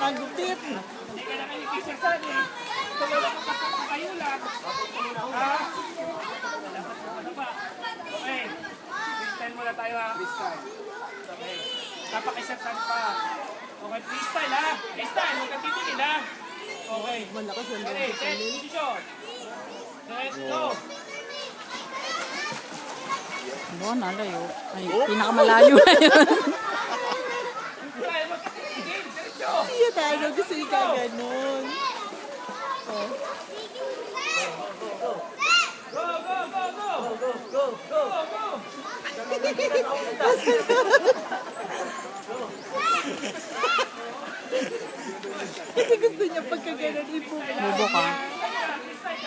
Nakagupit. Hindi ka na kayo kisasan eh. Tumulong ka pa kayo lang. Ha? Ano ba? Okay. Freestyle muna tayo ha. Freestyle. Okay. Tapakisasan pa. Okay, freestyle ha. Freestyle, huwag kang titigil ha. Okay. Malakas yung Okay, set, position. Set, go. Bo, nalayo. Ay, pinakamalayo na yun. Okay, huwag kang titigil. Diretso. Siya tayo, gusto niya ganun. Oh. Go, go, go, go. Go, go, go. Go, go. Kasi gusto niya pagka ganun ipupo. Bobo ka.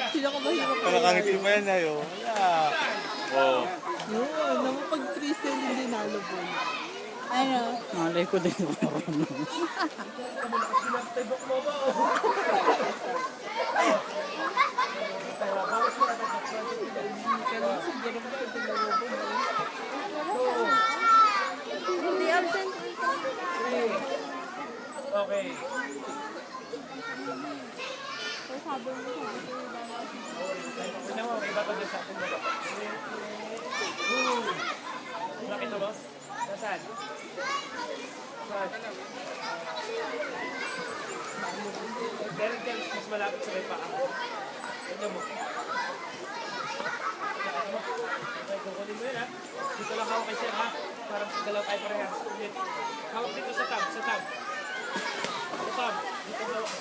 Sino ka mahirap? Nakangiti pa yan ayo. Wala. Oh. Yun, naman pag freestyle hindi nalubog. Ano? Malay ko din. Hindi absent. Okay. Tignan mo, may bato dyan sa akin. Nakita mo? Nasaan? Saan? Meron dyan, mas malapit sa may paa. Tignan mo. Nakita mo? Okay, kukunin mo yun ha. Dito lang hawak kay Sir ha. Parang galaw tayo parehas. Ulit. Hawak dito sa tab, sa tab. Sa tab. Dito hawak.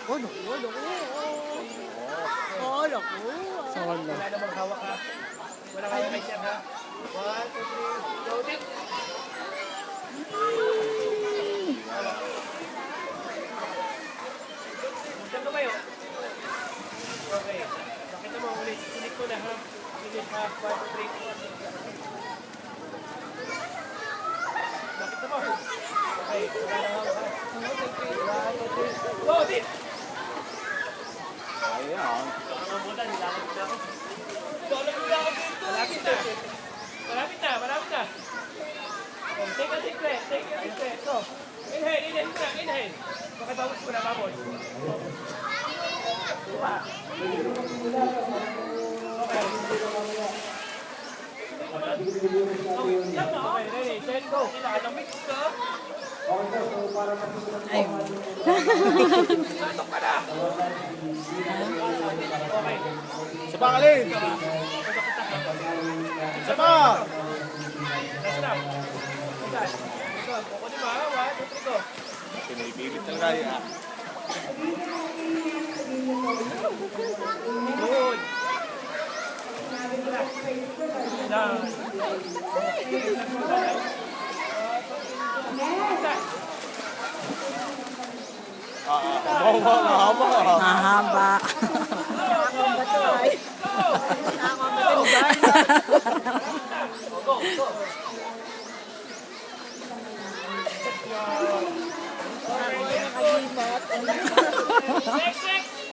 Oh, naku, naku. Oh, naku. Solo. Wala namang hawak ha. Wala hawak kay Sir ha. 1, 2, 3, go dit! Huwag tumayo. Okay. Nakita mo ulit. Ulit ko na ha. Ulit ha. 1, 2, 3. Nakita mo? Okay. Wala nang hawak ha. 1, 2, 3. Go dit! Ayan. Malapit na. Malapit na, malapit na. Oh, take a deep breath, take a deep breath. So, inhale, inhale muna, inhale. Pakibamos muna, bamos. Diba? Okay. Okay, ready, set, go. Mix ka. Ay, Satok ka na. Okay. Isa pa kalin. Isa pa. Last lap. Saan? Ito, kukunin mo ha. 1, 2, 3, go. Pinipilit talaga yan. Good. Down. mahaba. Nakakambat tayo. Nakakambat